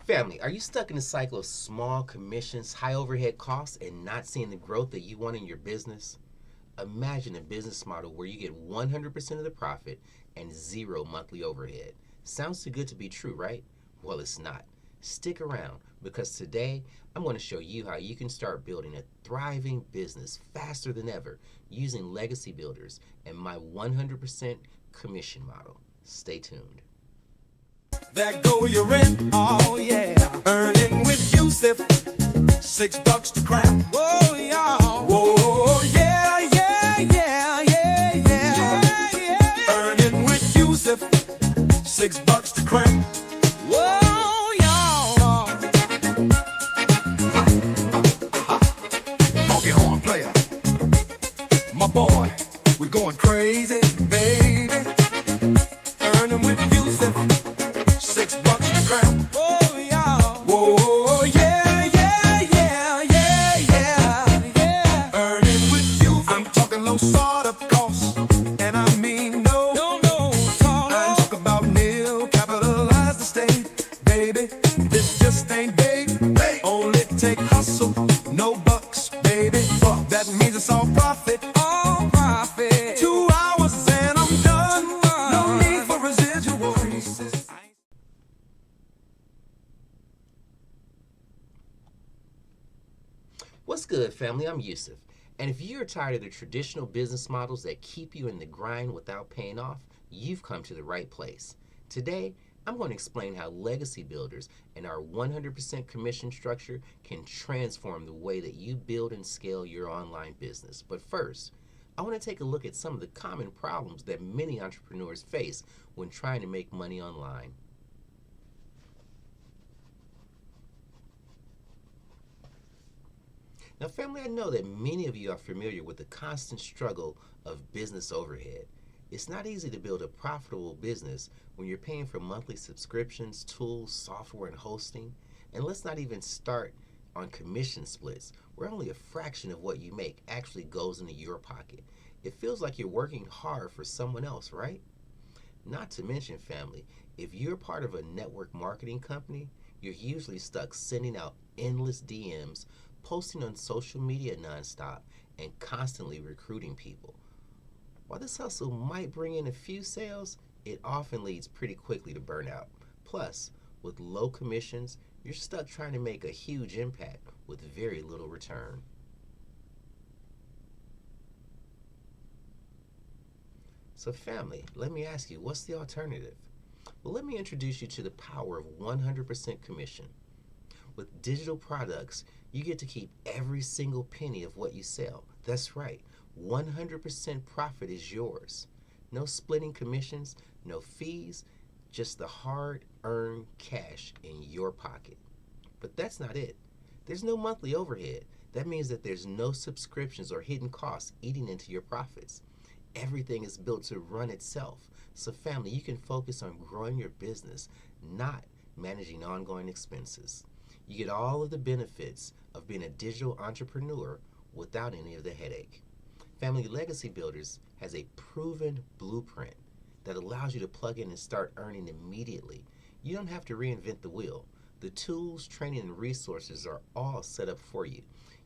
Family, are you stuck in a cycle of small commissions, high overhead costs, and not seeing the growth that you want in your business? Imagine a business model where you get 100% of the profit and zero monthly overhead. Sounds too good to be true, right? Well, it's not. Stick around because today I'm going to show you how you can start building a thriving business faster than ever using legacy builders and my 100% commission model. Stay tuned. There go your rent, oh yeah. Earning with Yusef, $6 to crack. Whoa, yeah. Whoa, yeah, yeah, yeah, yeah, yeah, yeah. Earning with Yusef, $6 to crack. Whoa, yeah. Funky horn player, my boy, we're going crazy, baby. Earning with Yusef. $6 a gram. Oh yeah. Whoa, yeah, yeah, yeah, yeah, yeah, yeah. Earning with you. I'm talking low startup costs, and I mean no, no, no. I'm talking about nil capitalized estate, baby. This just ain't big. Only take hustle, no bucks, baby. That means it's all profit. All profit. 2 hours and I'm done. No need for residuals. What's good, family? I'm Yusef. And if you're tired of the traditional business models that keep you in the grind without paying off, you've come to the right place. Today, I'm going to explain how legacy builders and our 100% commission structure can transform the way that you build and scale your online business. But first, I want to take a look at some of the common problems that many entrepreneurs face when trying to make money online. Now, family, I know that many of you are familiar with the constant struggle of business overhead. It's not easy to build a profitable business when you're paying for monthly subscriptions, tools, software, and hosting. And let's not even start on commission splits, where only a fraction of what you make actually goes into your pocket. It feels like you're working hard for someone else, right? Not to mention, family, if you're part of a network marketing company, you're usually stuck sending out endless DMs, posting on social media nonstop, and constantly recruiting people. While this hustle might bring in a few sales, it often leads pretty quickly to burnout. Plus, with low commissions, you're stuck trying to make a huge impact with very little return. So, family, let me ask you, what's the alternative? Well, let me introduce you to the power of 100% commission. With digital products, you get to keep every single penny of what you sell. That's right, 100% profit is yours. No splitting commissions, no fees, just the hard earned cash in your pocket. But that's not it. There's no monthly overhead. That means that there's no subscriptions or hidden costs eating into your profits. Everything is built to run itself. So, family, you can focus on growing your business, not managing ongoing expenses. You get all of the benefits of being a digital entrepreneur without any of the headache. Family Legacy Builders has a proven blueprint that allows you to plug in and start earning immediately. You don't have to reinvent the wheel. The tools, training, and resources are all set up for you.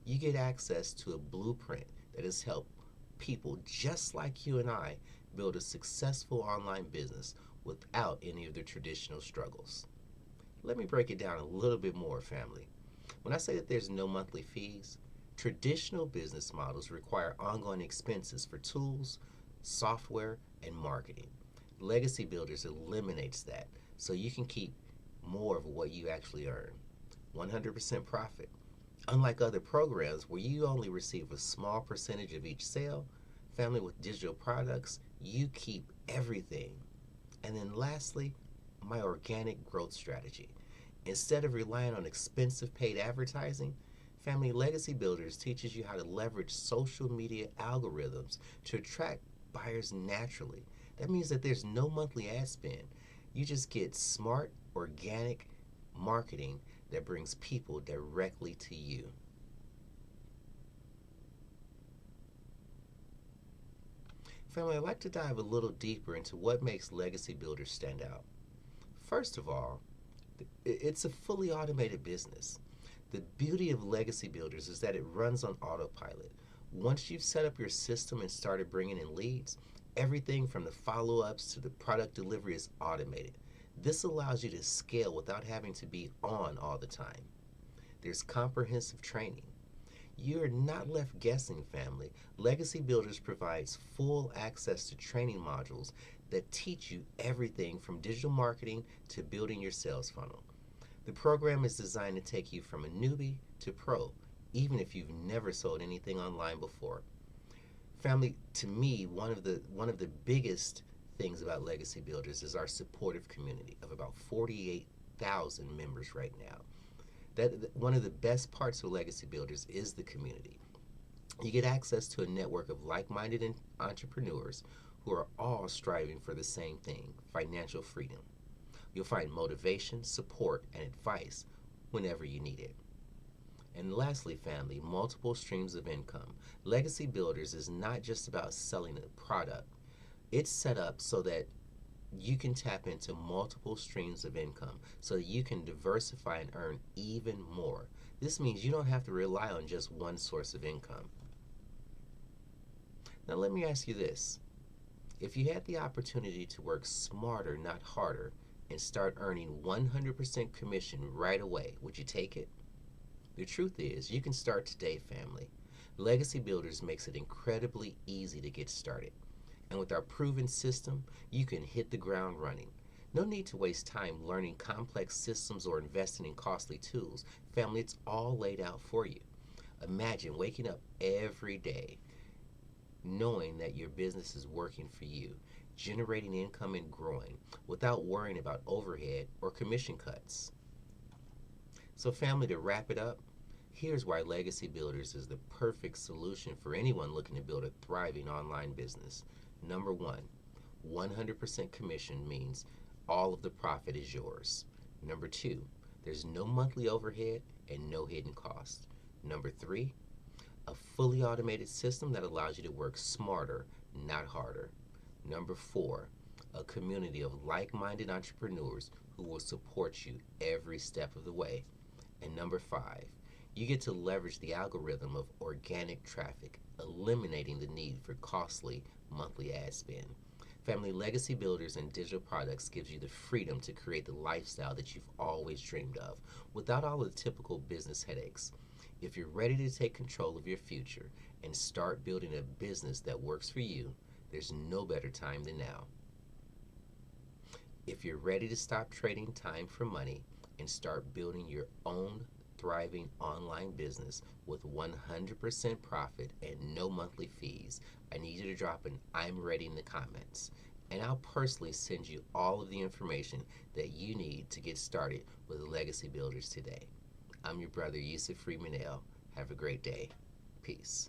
You get access to a blueprint that has helped people just like you and I build a successful online business without any of the traditional struggles. Let me break it down a little bit more, family. When I say that there's no monthly fees, traditional business models require ongoing expenses for tools, software, and marketing. Legacy Builders eliminates that so you can keep more of what you actually earn. 100% profit. Unlike other programs where you only receive a small percentage of each sale, family with digital products, you keep everything. And then lastly, my organic growth strategy. Instead of relying on expensive paid advertising, Family Legacy Builders teaches you how to leverage social media algorithms to attract buyers naturally. That means that there's no monthly ad spend. You just get smart, organic marketing that brings people directly to you. Family, I'd like to dive a little deeper into what makes Legacy Builders stand out. First of all, It's a fully automated business. The beauty of Legacy Builders is that it runs on autopilot. Once you've set up your system and started bringing in leads, everything from the follow ups to the product delivery is automated. This allows you to scale without having to be on all the time. There's comprehensive training. You're not left guessing, family. Legacy Builders provides full access to training modules that teach you everything from digital marketing to building your sales funnel. The program is designed to take you from a newbie to pro, even if you've never sold anything online before. Family, to me, one of the biggest things about Legacy Builders is our supportive community of about 48,000 members right now. That one of the best parts of Legacy Builders is the community. You get access to a network of like-minded entrepreneurs who are all striving for the same thing, financial freedom. You'll find motivation, support, and advice whenever you need it. And lastly, family, multiple streams of income. Legacy Builders is not just about selling a product. It's set up so that you can tap into multiple streams of income so that you can diversify and earn even more. This means you don't have to rely on just one source of income. Now, let me ask you this. If you had the opportunity to work smarter, not harder, and start earning 100% commission right away, would you take it? The truth is, you can start today, family. Legacy Builders makes it incredibly easy to get started. And with our proven system, you can hit the ground running. No need to waste time learning complex systems or investing in costly tools. Family, it's all laid out for you. Imagine waking up every day knowing that your business is working for you, generating income and growing without worrying about overhead or commission cuts. So, family, to wrap it up, here's why Legacy Builders is the perfect solution for anyone looking to build a thriving online business. Number one, 100% commission means all of the profit is yours. Number two, there's no monthly overhead and no hidden cost. Number three, a fully automated system that allows you to work smarter, not harder. Number four, a community of like-minded entrepreneurs who will support you every step of the way. And number five, you get to leverage the algorithm of organic traffic, eliminating the need for costly monthly ad spend. Family, Legacy Builders and digital products gives you the freedom to create the lifestyle that you've always dreamed of without all of the typical business headaches. If you're ready to take control of your future and start building a business that works for you, there's no better time than now. If you're ready to stop trading time for money and start building your own thriving online business with 100% profit and no monthly fees, I need you to drop an "I'm ready" in the comments. And I'll personally send you all of the information that you need to get started with Legacy Builders today. I'm your brother, Yusef. Have a great day. Peace.